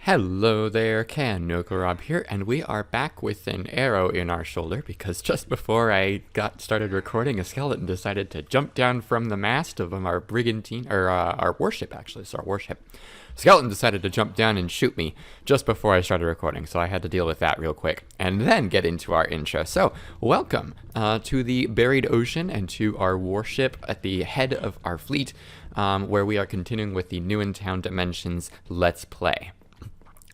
Hello there, Rob here, and we are back with an arrow in our shoulder because just before I got started recording, a skeleton decided to jump down from the mast of our brigantine, or our warship actually, it's our warship. Skeleton decided to jump down and shoot me just before I started recording, so I had to deal with that real quick and then get into our intro. So, welcome to the Buried Ocean and to our warship at the head of our fleet, where we are continuing with the New in Town Dimensions Let's Play.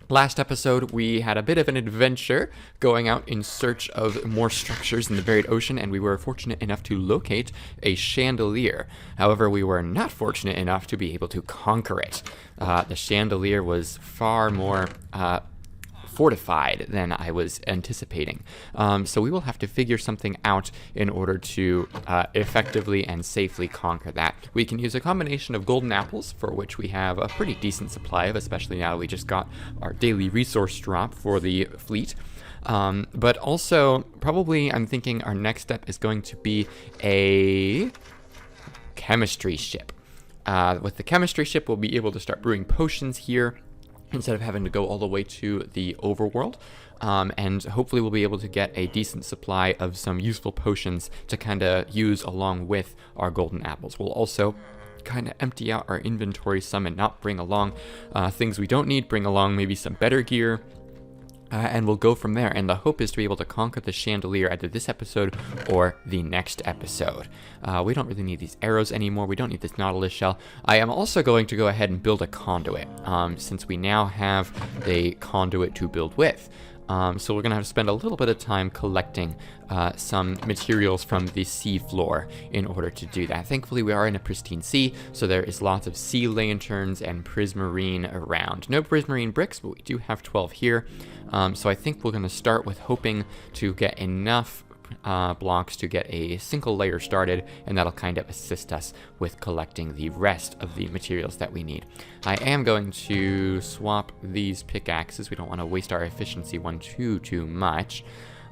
Last episode, we had a bit of an adventure going out in search of more structures in the buried ocean, and we were fortunate enough to locate a chandelier. However, we were not fortunate enough to be able to conquer it. The chandelier was far more fortified than I was anticipating. So we will have to figure something out in order to effectively and safely conquer that. We can use a combination of golden apples, for which we have a pretty decent supply of, especially now that we just got our daily resource drop for the fleet. But also, probably I'm thinking our next step is going to be a chemistry ship. With the chemistry ship, we'll be able to start brewing potions here, instead of having to go all the way to the overworld. And hopefully we'll be able to get a decent supply of some useful potions to kind of use along with our golden apples. We'll also kind of empty out our inventory some and not bring along things we don't need, bring along maybe some better gear, and we'll go from there. And the hope is to be able to conquer the chandelier either this episode or the next episode. We don't really need these arrows anymore. We don't need this nautilus shell. I am also going to go ahead and build a conduit, since we now have a conduit to build with. So we're going to have to spend a little bit of time collecting some materials from the sea floor in order to do that. Thankfully, we are in a pristine sea, so there is lots of sea lanterns and prismarine around. No prismarine bricks, but we do have 12 here. So I think we're going to start with hoping to get enough blocks to get a single layer started, and that'll kind of assist us with collecting the rest of the materials that we need. I am going to swap these pickaxes. We don't want to waste our efficiency one too much.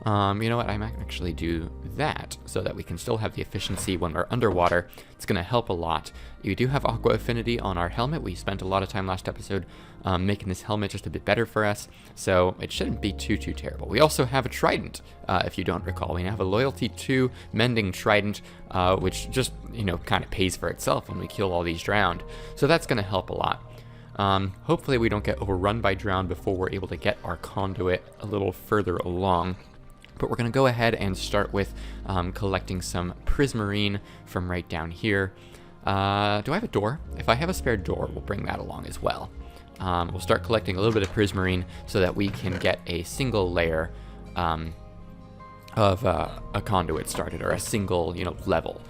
You know what, I might actually do that so that we can still have the efficiency when we're underwater. It's going to help a lot. You do have aqua affinity on our helmet. We spent a lot of time last episode making this helmet just a bit better for us, so it shouldn't be too terrible. We also have a trident, if you don't recall. We have a loyalty 2 mending trident, which just, kind of pays for itself when we kill all these drowned. So that's going to help a lot. Hopefully we don't get overrun by drowned before we're able to get our conduit a little further along. But we're going to go ahead and start with collecting some prismarine from right down here. Do I have a door? If I have a spare door, we'll bring that along as well. We'll start collecting a little bit of prismarine so that we can get a single layer of a conduit started, or a single, level.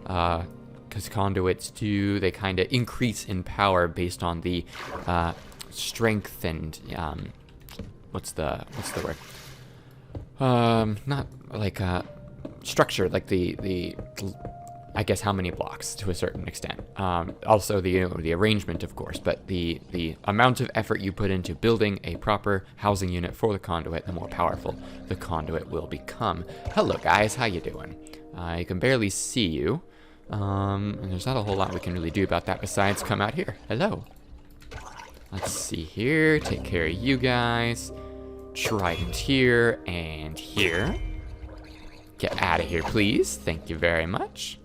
Because conduits they kind of increase in power based on the strength and what's the word? Not like structure, like the I guess how many blocks to a certain extent. Also the arrangement, of course, but the amount of effort you put into building a proper housing unit for the conduit, the more powerful the conduit will become. Hello guys, how you doing? I can barely see you. And there's not a whole lot we can really do about that besides come out here. Hello. Let's see here, take care of you guys. Trident here and here. Get out of here, please. Thank you very much.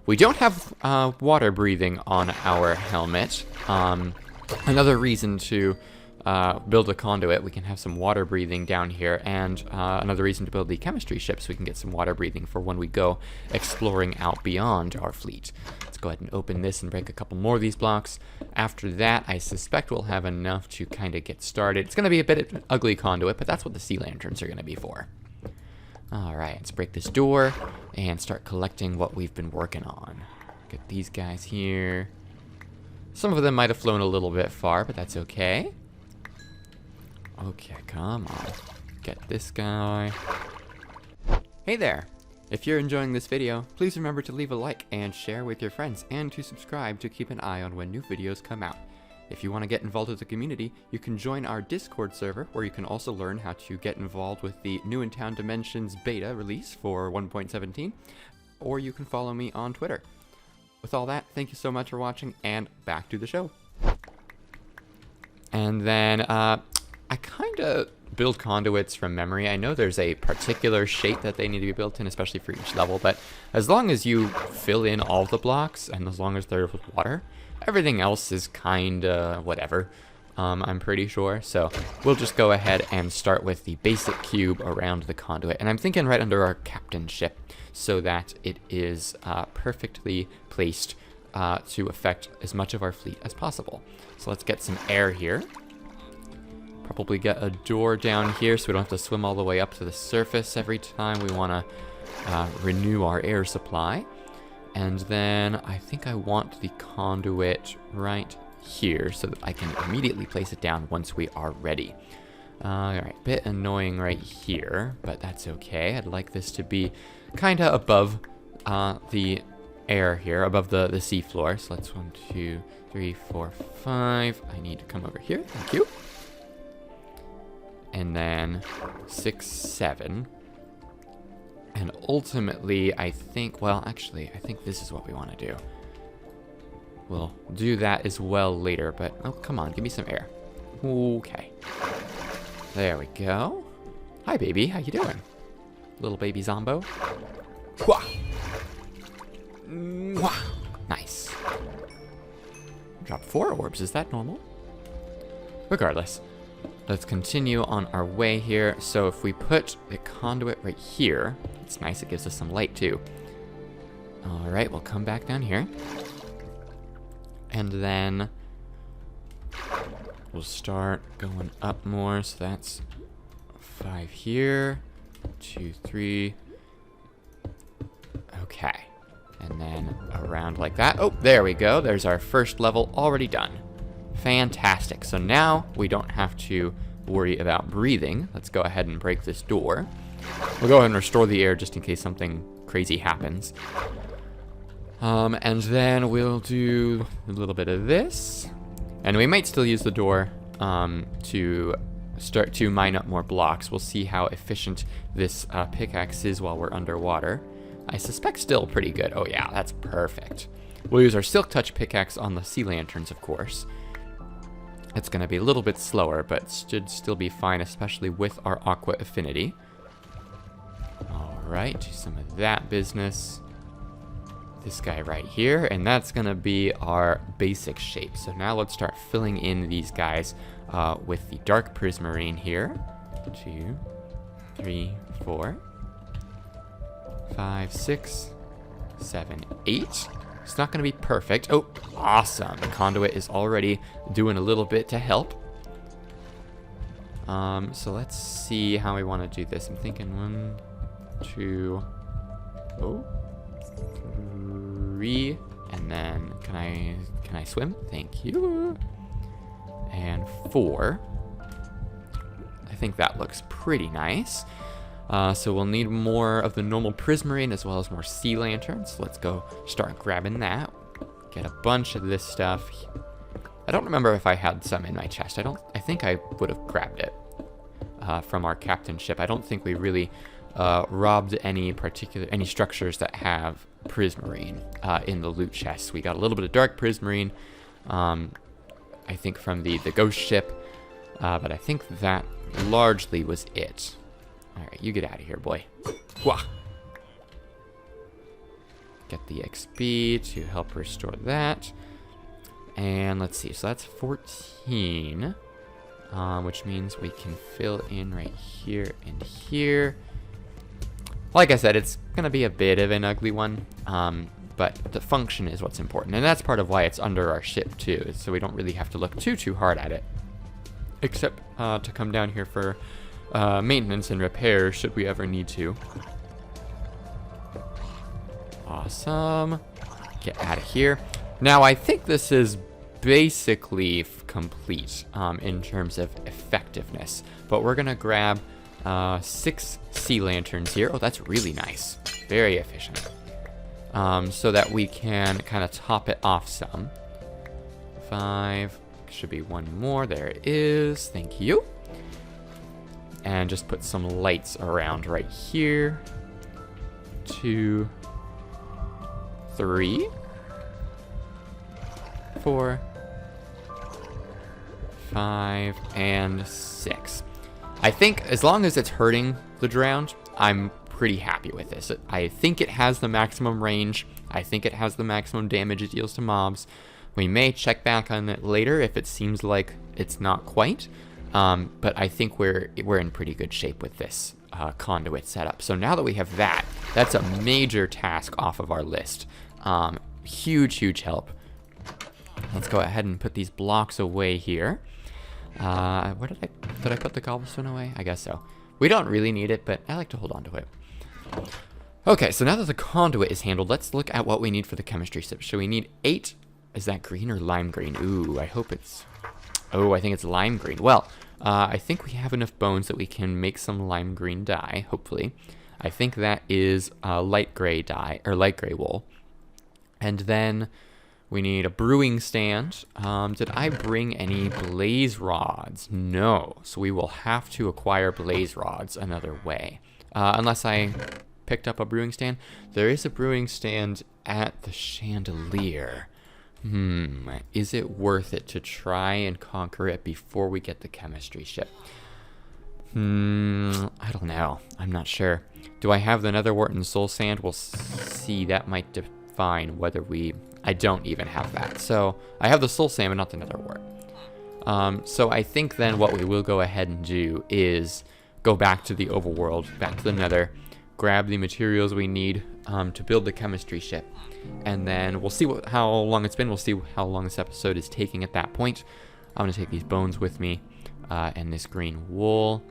We don't have water breathing on our helmet. Another reason to build a conduit, we can have some water breathing down here, and another reason to build the chemistry ship so we can get some water breathing for when we go exploring out beyond our fleet. Let's go ahead and open this and break a couple more of these blocks. After that, I suspect we'll have enough to kind of get started. It's going to be a bit of an ugly conduit, but that's what the sea lanterns are going to be for. Alright, let's break this door and start collecting what we've been working on. Get these guys here. Some of them might have flown a little bit far, but that's okay. Okay, come on. Get this guy. Hey there! If you're enjoying this video, please remember to leave a like and share with your friends, and to subscribe to keep an eye on when new videos come out. If you want to get involved with the community, you can join our Discord server, where you can also learn how to get involved with the New in Town Dimensions beta release for 1.17, or you can follow me on Twitter. With all that, thank you so much for watching, and back to the show. And then I kind of build conduits from memory. I know there's a particular shape that they need to be built in, especially for each level, but as long as you fill in all the blocks and as long as they're with water, everything else is kind of whatever, I'm pretty sure. So we'll just go ahead and start with the basic cube around the conduit. And I'm thinking right under our captain ship so that it is perfectly placed to affect as much of our fleet as possible. So let's get some air here. Probably get a door down here so we don't have to swim all the way up to the surface every time we want to renew our air supply. And then I think I want the conduit right here so that I can immediately place it down once we are ready. Alright, bit annoying right here, but that's okay. I'd like this to be kind of above the air here, above the seafloor. So let's 1, 2, 3, 4, 5. I need to come over here. Thank you. And then 6, 7. And ultimately, I think, well, actually, I think this is what we want to do. We'll do that as well later, but, oh, come on, give me some air. Okay. There we go. Hi, baby. How you doing? Little baby Zombo. Wah! Wah! Nice. Drop 4 orbs. Is that normal? Regardless. Let's continue on our way here. So if we put the conduit right here, it's nice, it gives us some light too. Alright, we'll come back down here. And then we'll start going up more. So that's 5 here, 2, 3. Okay. And then around like that. Oh, there we go. There's our first level already done. Fantastic. So now we don't have to worry about breathing. Let's go ahead and break this door. We'll go ahead and restore the air just in case something crazy happens. And then we'll do a little bit of this. And we might still use the door to start to mine up more blocks. We'll see how efficient this pickaxe is while we're underwater. I suspect still pretty good. Oh yeah, that's perfect. We'll use our Silk Touch pickaxe on the sea lanterns, of course. It's going to be a little bit slower, but should still be fine, especially with our Aqua Affinity. Alright, do some of that business. This guy right here, and that's going to be our basic shape. So now let's start filling in these guys with the Dark Prismarine here. 2, 3, 4, 5, 6, 7, 8. It's not going to be perfect. Oh, awesome. The conduit is already doing a little bit to help. So let's see how we want to do this. I'm thinking 1, 2, 3, and then can I swim? Thank you. And 4. I think that looks pretty nice. So we'll need more of the normal Prismarine as well as more sea lanterns. Let's go start grabbing that. Get a bunch of this stuff. I don't remember if I had some in my chest. I think I would have grabbed it from our captain ship. I don't think we really robbed any structures that have Prismarine in the loot chests. We got a little bit of dark Prismarine, I think from the ghost ship, but I think that largely was it. Alright, you get out of here, boy. Wah! Get the XP to help restore that. And let's see, so that's 14, which means we can fill in right here and here. Like I said, it's going to be a bit of an ugly one, but the function is what's important. And that's part of why it's under our ship, too, so we don't really have to look too hard at it. Except to come down here for maintenance and repair, should we ever need to. Awesome. Get out of here. Now, I think this is basically complete in terms of effectiveness, but we're going to grab 6 sea lanterns here. Oh, that's really nice. Very efficient. So that we can kind of top it off some. 5. Should be one more. There it is. Thank you. And just put some lights around right here. 2, 3, 4, 5, and 6. I think as long as it's hurting the drowned, I'm pretty happy with this. I think it has the maximum range. I think it has the maximum damage it deals to mobs. We may check back on it later if it seems like it's not quite. But I think we're in pretty good shape with this conduit setup. So now that we have that, that's a major task off of our list. Huge help. Let's go ahead and put these blocks away here. Where did I put the cobblestone away? I guess so. We don't really need it, but I like to hold on to it. Okay, so now that the conduit is handled, let's look at what we need for the chemistry sip. So we need 8. Is that green or lime green? Ooh, I hope it's... Oh, I think it's lime green. Well, I think we have enough bones that we can make some lime green dye, hopefully. I think that is light gray dye, or light gray wool. And then we need a brewing stand. Did I bring any blaze rods? No. So we will have to acquire blaze rods another way. Unless I picked up a brewing stand. There is a brewing stand at the chandelier. Is it worth it to try and conquer it before we get the chemistry ship? I don't know. I'm not sure. Do I have the nether wart and soul sand? We'll see. That might define whether we... I don't even have that. So I have the soul sand, but not the nether wart. So I think then what we will go ahead and do is go back to the overworld, back to the nether, grab the materials we need to build the chemistry ship. And then we'll see how long it's been. We'll see how long this episode is taking at that point. I'm going to take these bones with me and this green wool.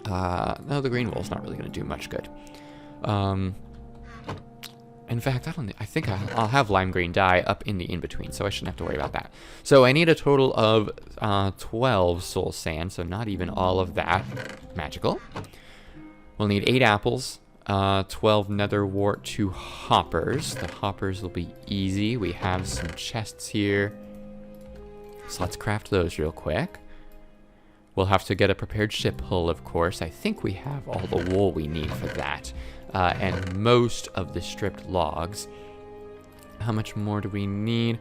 No, the green wool's not really going to do much good. In fact, I think I'll have lime green dye up in the in-between, so I shouldn't have to worry about that. So I need a total of 12 soul sand, so not even all of that. Magical. We'll need 8 apples. 12 nether wart, 2 hoppers. The hoppers will be easy. We have some chests here. So let's craft those real quick. We'll have to get a prepared ship hull, of course. I think we have all the wool we need for that. And most of the stripped logs. How much more do we need?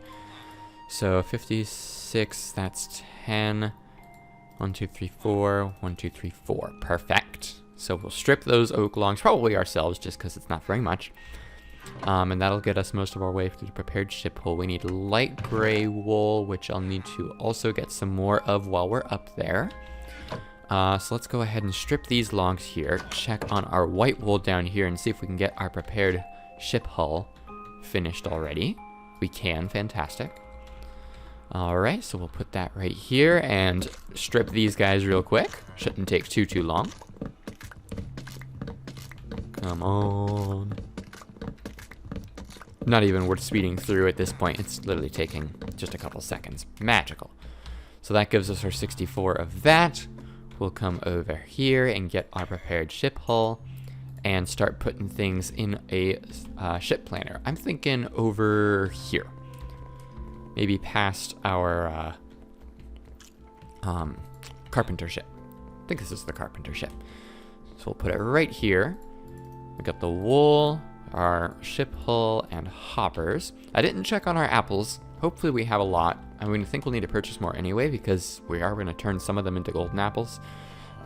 So 56, that's 10. 1, 2, 3, 4. 1, 2, 3, 4. Perfect. So we'll strip those oak logs, probably ourselves, just because it's not very much. And that'll get us most of our way through the prepared ship hull. We need light gray wool, which I'll need to also get some more of while we're up there. So let's go ahead and strip these logs here, check on our white wool down here, and see if we can get our prepared ship hull finished already. We can, fantastic. Alright, so we'll put that right here and strip these guys real quick. Shouldn't take too long. Come on. Not even worth speeding through at this point. It's literally taking just a couple seconds. Magical. So that gives us our 64 of that. We'll come over here and get our prepared ship hull and start putting things in a ship planner. I'm thinking over here. Maybe past our carpenter ship. I think this is the carpenter ship. So we'll put it right here. We got the wool, our ship hull, and hoppers. I didn't check on our apples. Hopefully we have a lot. I mean, I think we'll need to purchase more anyway because we are going to turn some of them into golden apples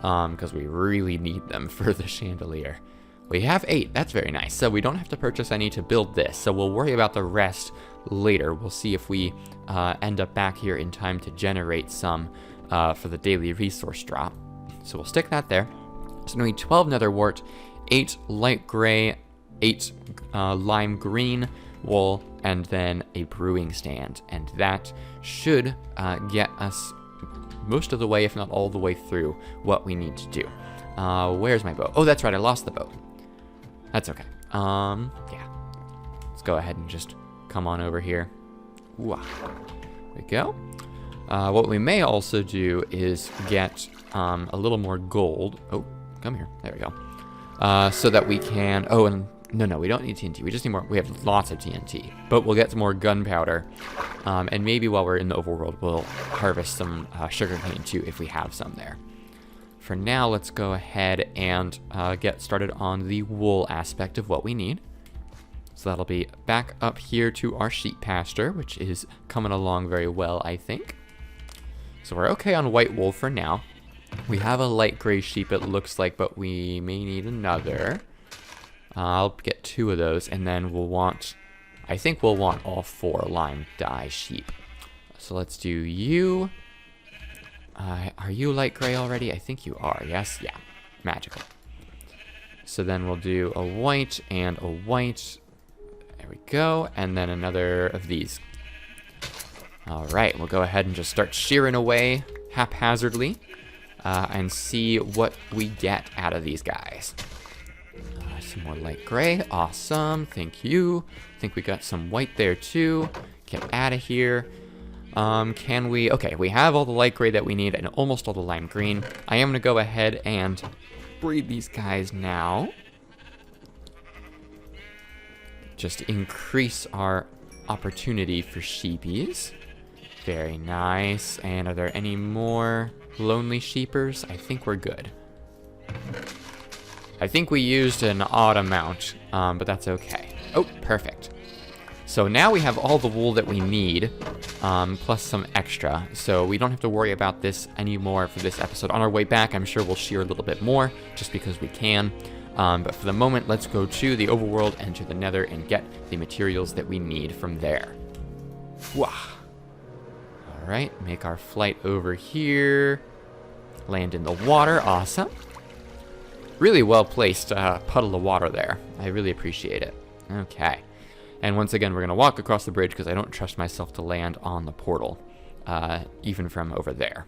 because we really need them for the chandelier. We have 8. That's very nice. So we don't have to purchase any to build this. So we'll worry about the rest later. We'll see if we end up back here in time to generate some for the daily resource drop. So we'll stick that there. So we need 12 nether wart, 8 light gray, 8 lime green wool, and then a brewing stand. And that should get us most of the way, if not all the way through what we need to do. Where's my boat? Oh, that's right, I lost the boat. That's okay. Yeah. Let's go ahead and just come on over here. There we go. What we may also do is get a little more gold. Oh, come here. There we go. So that we can... Oh, and no, we don't need TNT. We just need more. We have lots of TNT. But we'll get some more gunpowder. And maybe while we're in the overworld, we'll harvest some sugarcane too if we have some there. For now, let's go ahead and get started on the wool aspect of what we need. So that'll be back up here to our sheep pasture, which is coming along very well, I think. So we're okay on white wool for now. We have a light gray sheep, it looks like, but we may need another. I'll get 2 of those, and then we'll want... I think we'll want all 4 lime dye sheep. So let's do you. Are you light gray already? I think you are. Yes? Yeah. Magical. So then we'll do a white and a white. There we go. And then another of these. All right. We'll go ahead and just start shearing away haphazardly and see what we get out of these guys. Some more light gray. Awesome. Thank you. I think we got some white there too. Get out of here. Can we... Okay, we have all the light gray that we need and almost all the lime green. I am going to go ahead and breed these guys now. Just increase our opportunity for sheepies. Very nice. And are there any more lonely sheepers? I think we're good. I think we used an odd amount, but that's okay. Oh, perfect. So now we have all the wool that we need, plus some extra. So we don't have to worry about this anymore for this episode. On our way back, I'm sure we'll shear a little bit more, just because we can. But for the moment, let's go to the overworld and to the nether and get the materials that we need from there. Wah! All right, make our flight over here. Land in the water, awesome. Really well-placed puddle of water there. I really appreciate it. Okay. And once again, we're going to walk across the bridge because I don't trust myself to land on the portal, even from over there.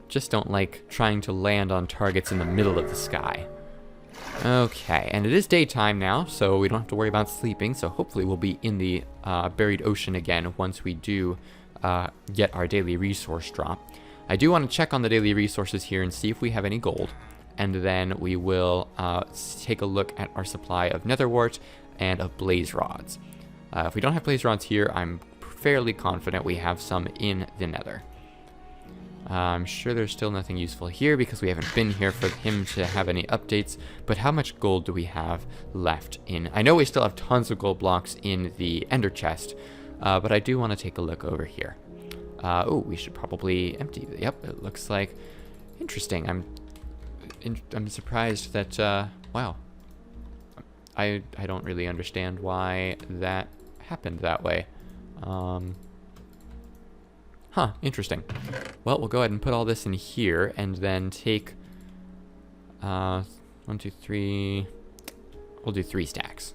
Just don't like trying to land on targets in the middle of the sky. Okay, and it is daytime now, so we don't have to worry about sleeping, so hopefully we'll be in the buried ocean again once we do get our daily resource drop. I do want to check on the daily resources here and see if we have any gold. And then we will take a look at our supply of nether wart and of blaze rods. If we don't have blaze rods here, I'm fairly confident we have some in the nether. I'm sure there's still nothing useful here because we haven't been here for him to have any updates. But how much gold do we have left in? I know we still have tons of gold blocks in the ender chest, but I do want to take a look over here. Oh, we should probably empty. Yep, it looks like interesting. I'm surprised that, wow. I don't really understand why that happened that way. Huh, interesting. Well, we'll go ahead and put all this in here and then take, 1, 2, 3, we'll do 3 stacks,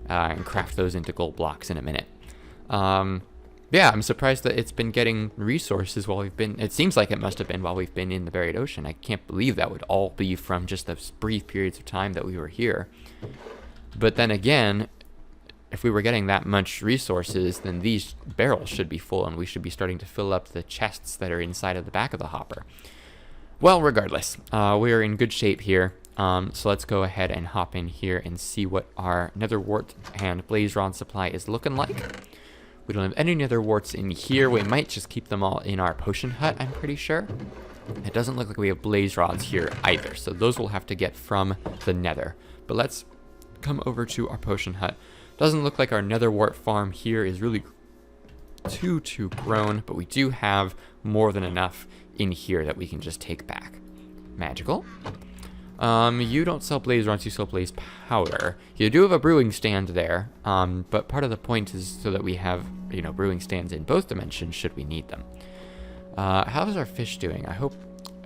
and craft those into gold blocks in a minute. Yeah, I'm surprised that it's been getting resources while we've been... It seems like it must have been while we've been in the buried ocean. I can't believe that would all be from just those brief periods of time that we were here. But then again, if we were getting that much resources, then these barrels should be full, and we should be starting to fill up the chests that are inside of the back of the hopper. Well, regardless, we are in good shape here. So let's go ahead and hop in here and see what our nether wart and blaze rod supply is looking like. We don't have any nether warts in here. We might just keep them all in our potion hut, I'm pretty sure. It doesn't look like we have blaze rods here either, so those we'll have to get from the nether. But let's come over to our potion hut. Doesn't look like our nether wart farm here is really too grown, but we do have more than enough in here that we can just take back. Magical. You don't sell blaze rods, you sell blaze powder. You do have a brewing stand there, but part of the point is so that we have, you know, brewing stands in both dimensions should we need them. How's our fish doing? I hope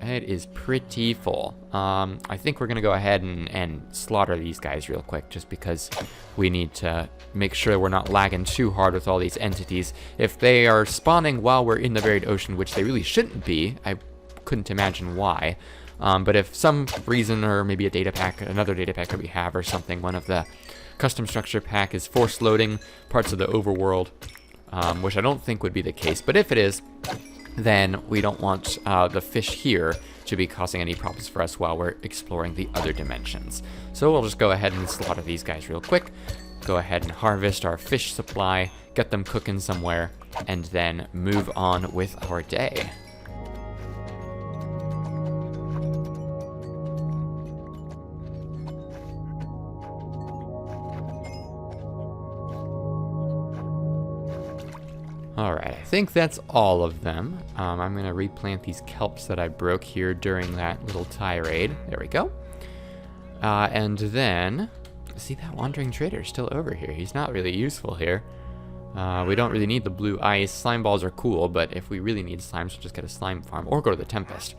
it is pretty full. I think we're gonna go ahead and slaughter these guys real quick just because we need to make sure we're not lagging too hard with all these entities. If they are spawning while we're in the buried ocean, which they really shouldn't be, I couldn't imagine why. But if some reason, or maybe a data pack, another data pack that we have or something, one of the custom structure pack is force loading parts of the overworld, which I don't think would be the case. But if it is, then we don't want the fish here to be causing any problems for us while we're exploring the other dimensions. So we'll just go ahead and slaughter these guys real quick. Go ahead and harvest our fish supply, get them cooking somewhere, and then move on with our day. Alright, I think that's all of them. I'm going to replant these kelps that I broke here during that little tirade. There we go. And then, see, that wandering trader is still over here. He's not really useful here. We don't really need the blue ice. Slime balls are cool, but if we really need slimes, we'll just get a slime farm or go to the Tempest.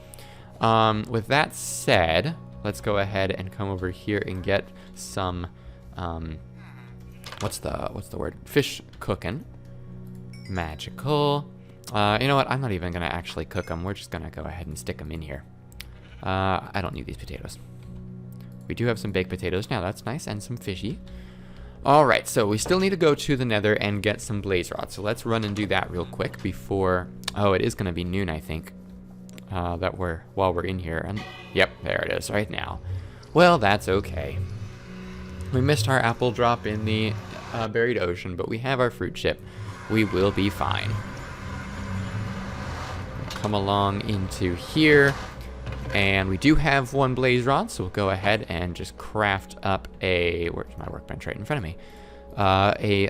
With that said, let's go ahead and come over here and get some, what's the word? Fish cooking. Magical. You know what? I'm not even going to actually cook them. We're just going to go ahead and stick them in here. I don't need these potatoes. We do have some baked potatoes now. That's nice. And some fishy. Alright, so we still need to go to the nether and get some blaze rods. So let's run and do that real quick before... Oh, it is going to be noon, I think. While we're in here. And yep, there it is right now. Well, that's okay. We missed our apple drop in the buried ocean, but we have our fruit ship. We will be fine. Come along into here. And we do have one blaze rod, so we'll go ahead and just craft up a... Where's my workbench? Right in front of me. A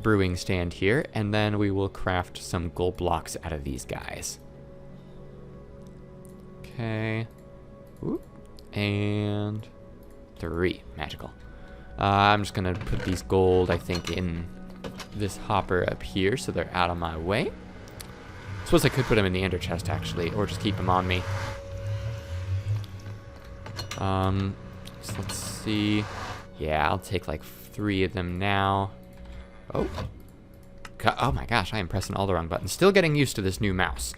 brewing stand here, and then we will craft some gold blocks out of these guys. Okay. Oop. And 3. Magical. I'm just going to put these gold, I think, in this hopper up here so they're out of my way. I suppose I could put them in the ender chest, actually, or just keep them on me. So let's see. Yeah, I'll take like 3 of them now. Oh. Oh my gosh, I am pressing all the wrong buttons. Still getting used to this new mouse.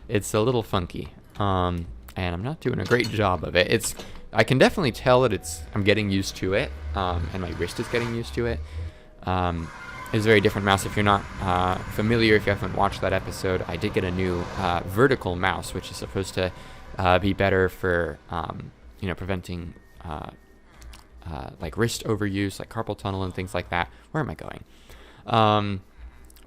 It's a little funky. And I'm not doing a great job of it. I can definitely tell that I'm getting used to it. And my wrist is getting used to it. It's a very different mouse. If you're not familiar, if you haven't watched that episode, I did get a new vertical mouse, which is supposed to be better for, preventing like wrist overuse, like carpal tunnel and things like that. Where am I going?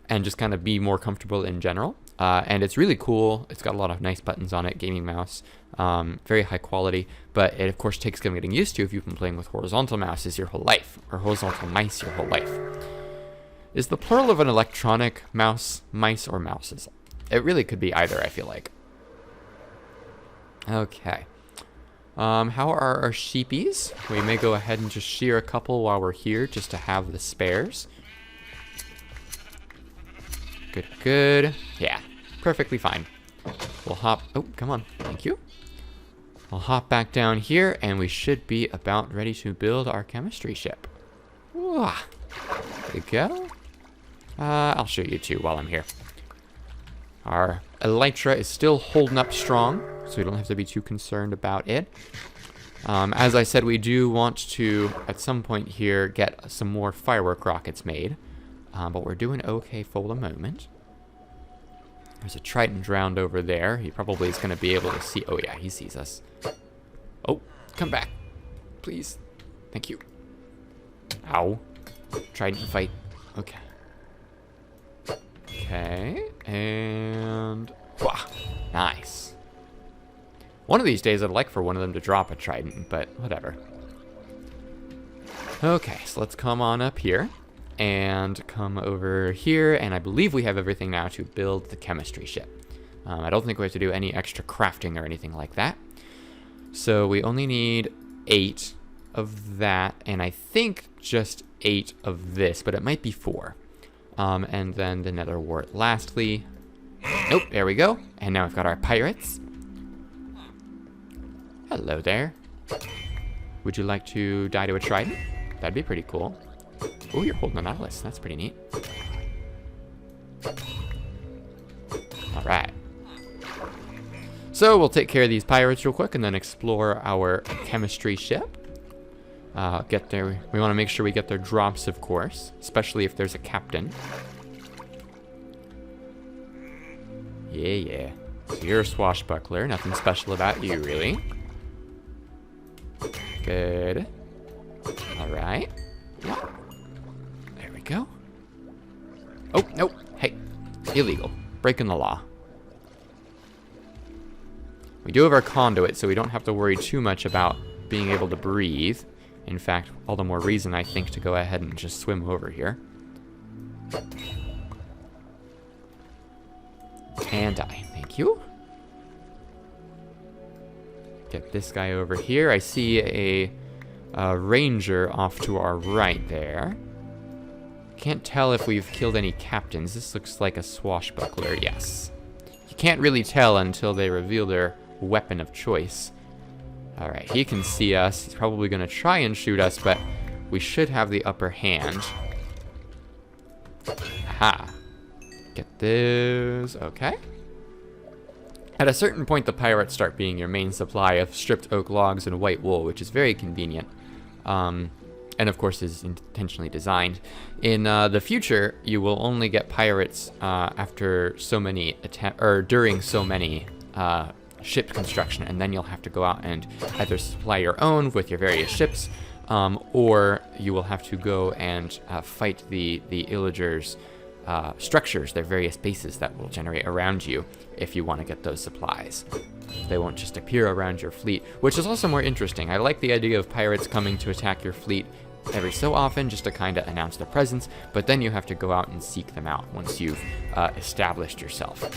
And just kind of be more comfortable in general. And it's really cool. It's got a lot of nice buttons on it, gaming mouse, very high quality. But it, of course, takes some getting used to if you've been playing with horizontal mouses your whole life, or horizontal mice your whole life. Is the plural of an electronic mouse mice or mouses? It really could be either, I feel like. Okay. How are our sheepies? We may go ahead and just shear a couple while we're here just to have the spares. Good, good. Yeah, perfectly fine. We'll hop... Oh, come on. Thank you. We'll hop back down here, and we should be about ready to build our chemistry ship. There we go. I'll show you two while I'm here. Our elytra is still holding up strong, so we don't have to be too concerned about it. As I said, we do want to, at some point here, get some more firework rockets made. But we're doing okay for the moment. There's a Triton drowned over there. He probably is going to be able to see... Oh, yeah, he sees us. Oh, come back. Please. Thank you. Ow. Triton fight. Okay. Okay, and... Wah, nice. One of these days I'd like for one of them to drop a trident, but whatever. Okay, so let's come on up here. And come over here, and I believe we have everything now to build the chemistry ship. I don't think we have to do any extra crafting or anything like that. So we only need 8 of that, and I think just 8 of this, but it might be 4. And then the nether wart lastly. Nope, there we go. And now we've got our pirates. Hello there. Would you like to die to a trident? That'd be pretty cool. Oh, you're holding an nautilus. That's pretty neat. All right. So we'll take care of these pirates real quick and then explore our chemistry ship. Get there. We want to make sure we get their drops, of course, especially if there's a captain. Yeah. So you're a swashbuckler. Nothing special about you, really. Good. All right. There we go. Oh, nope. Hey. Illegal. Breaking the law. We do have our conduit, so we don't have to worry too much about being able to breathe. In fact, all the more reason, I think, to go ahead and just swim over here. And die. Thank you. Get this guy over here. I see a ranger off to our right there. Can't tell if we've killed any captains. This looks like a swashbuckler. Yes. You can't really tell until they reveal their weapon of choice. Alright, he can see us. He's probably going to try and shoot us, but we should have the upper hand. Aha. Get this. Okay. At a certain point, the pirates start being your main supply of stripped oak logs and white wool, which is very convenient. And of course is intentionally designed. In the future, you will only get pirates after so many during so many ship construction, and then you'll have to go out and either supply your own with your various ships, or you will have to go and fight the Illagers' structures, their various bases that will generate around you if you want to get those supplies. They won't just appear around your fleet, which is also more interesting. I like the idea of pirates coming to attack your fleet every so often just to kind of announce their presence, but then you have to go out and seek them out once you've established yourself.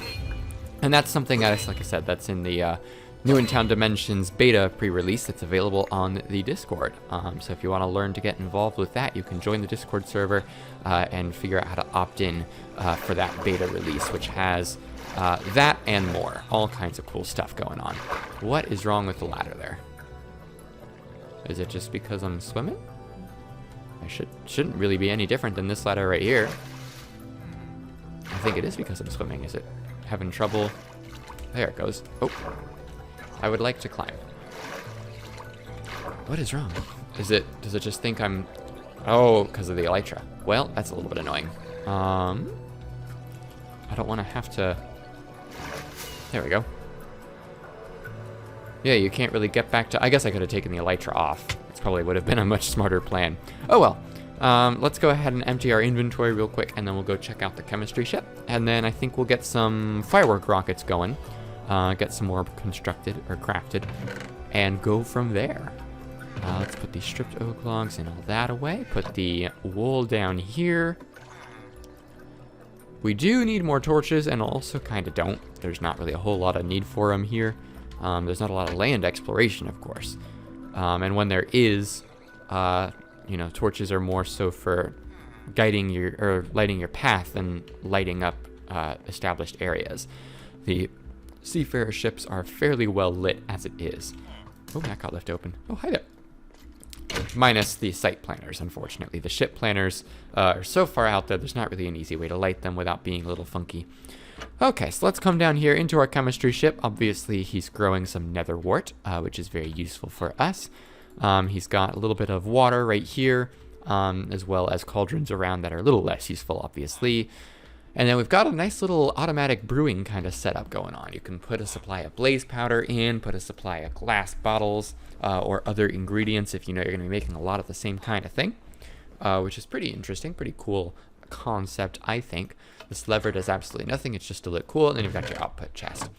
And that's something, like I said, that's in the New in Town Dimensions beta pre-release that's available on the Discord. So if you want to learn to get involved with that, you can join the Discord server and figure out how to opt in for that beta release, which has that and more. All kinds of cool stuff going on. What is wrong with the ladder there? Is it just because I'm swimming? I shouldn't really be any different than this ladder right here. I think it is because I'm swimming. Is it having trouble? There it goes. Oh. I would like to climb. What is wrong? Does it just think I'm... Oh, because of the elytra. Well, that's a little bit annoying. I don't want to have to... There we go. Yeah, you can't really get back to... I guess I could have taken the elytra off. It probably would have been a much smarter plan. Oh well. Let's go ahead and empty our inventory real quick, and then we'll go check out the chemistry ship. And then I think we'll get some firework rockets going. Get some more constructed or crafted, and go from there. Let's put these stripped oak logs and all that away. Put the wool down here. We do need more torches, and also kind of don't. There's not really a whole lot of need for them here. There's not a lot of land exploration, of course. And when there is, torches are more so for guiding or lighting your path than lighting up established areas. The seafarer ships are fairly well lit as it is. Oh, that got left open. Oh, hi there. Minus the site planners, unfortunately. The ship planners are so far out there, there's not really an easy way to light them without being a little funky. Okay, so let's come down here into our chemistry ship. Obviously, he's growing some nether wart, which is very useful for us. He's got a little bit of water right here, as well as cauldrons around that are a little less useful, obviously. And then we've got a nice little automatic brewing kind of setup going on. You can put a supply of blaze powder in, put a supply of glass bottles, or other ingredients if you know you're going to be making a lot of the same kind of thing, which is pretty interesting, pretty cool concept, I think. This lever does absolutely nothing. It's just to look cool, and then you've got your output chest.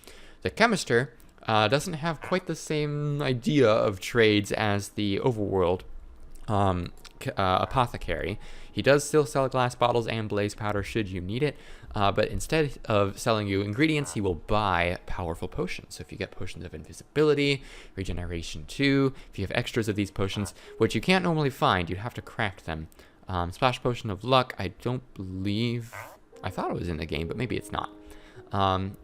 The chemister doesn't have quite the same idea of trades as the overworld apothecary. He does still sell glass bottles and blaze powder should you need it, but instead of selling you ingredients, he will buy powerful potions. So if you get potions of invisibility, regeneration 2, if you have extras of these potions, which you can't normally find, you'd have to craft them. Splash potion of luck, I don't believe... I thought it was in the game, but maybe it's not.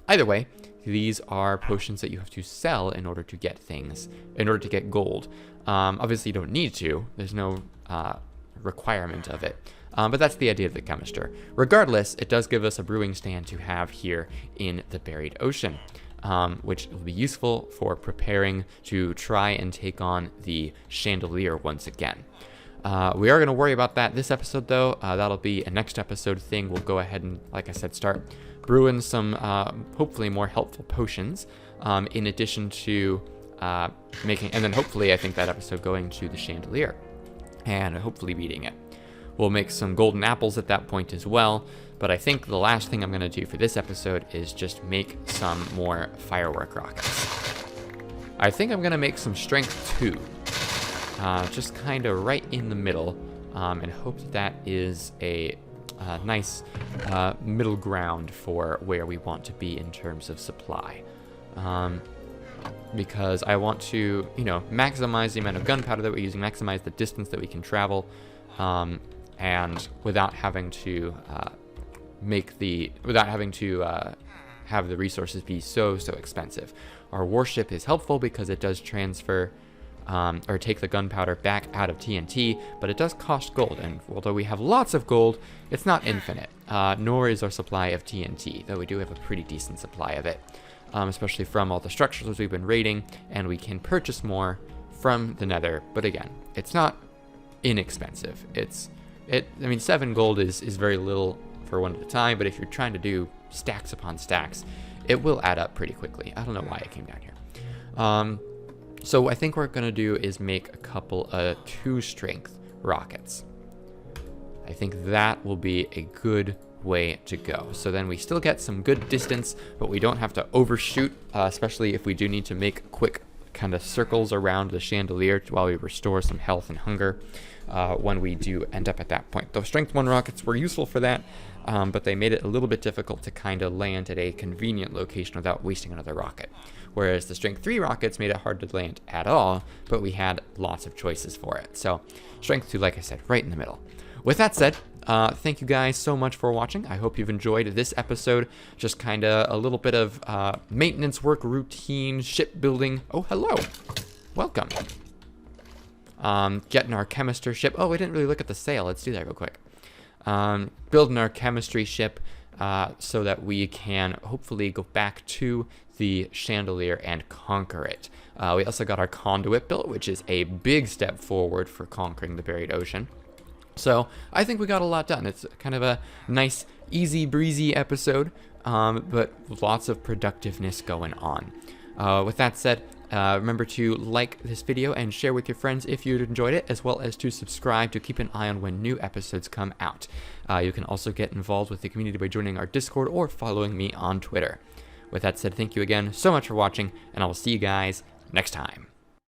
Either way, these are potions that you have to sell in order to get things, in order to get gold. Obviously, you don't need to. There's no requirement of it. But that's the idea of the chemister. Regardless, it does give us a brewing stand to have here in the buried ocean, which will be useful for preparing to try and take on the chandelier once again. We are going to worry about that this episode, though. That'll be a next episode thing. We'll go ahead and, like I said, start brewing some hopefully more helpful potions, in addition to making, and then hopefully I think that episode going to the chandelier and hopefully beating it. We'll make some golden apples at that point as well, but I think the last thing I'm going to do for this episode is just make some more firework rockets. I think I'm going to make some strength 2, just kind of right in the middle, and hope that is a nice middle ground for where we want to be in terms of supply. Because I want to, maximize the amount of gunpowder that we're using, maximize the distance that we can travel, and without having to have the resources be so expensive. Our warship is helpful because it does transfer or take the gunpowder back out of TNT, but it does cost gold, and although we have lots of gold, it's not infinite, nor is our supply of TNT, though we do have a pretty decent supply of it, especially from all the structures we've been raiding, and we can purchase more from the nether, but again, it's not inexpensive. 7 gold is very little for one at a time, but if you're trying to do stacks upon stacks, it will add up pretty quickly. I don't know why I came down here. So I think what we're going to do is make a couple of 2 strength rockets. I think that will be a good way to go. So then we still get some good distance, but we don't have to overshoot, especially if we do need to make quick kind of circles around the chandelier while we restore some health and hunger when we do end up at that point. Those strength 1 rockets were useful for that, but they made it a little bit difficult to kind of land at a convenient location without wasting another rocket. Whereas the strength 3 rockets made it hard to land at all, but we had lots of choices for it. So strength 2, like I said, right in the middle. With that said, thank you guys so much for watching. I hope you've enjoyed this episode. Just kind of a little bit of maintenance work, routine, shipbuilding. Oh, hello. Welcome. Getting our chemistry ship. Oh, we didn't really look at the sail. Let's do that real quick. Building our chemistry ship so that we can hopefully go back to the chandelier and conquer it. We also got our conduit built, which is a big step forward for conquering the buried ocean. So I think we got a lot done. It's kind of a nice, easy breezy episode, but lots of productiveness going on. With that said, remember to like this video and share with your friends if you enjoyed it, as well as to subscribe to keep an eye on when new episodes come out. You can also get involved with the community by joining our Discord or following me on Twitter. With that said, thank you again so much for watching, and I will see you guys next time.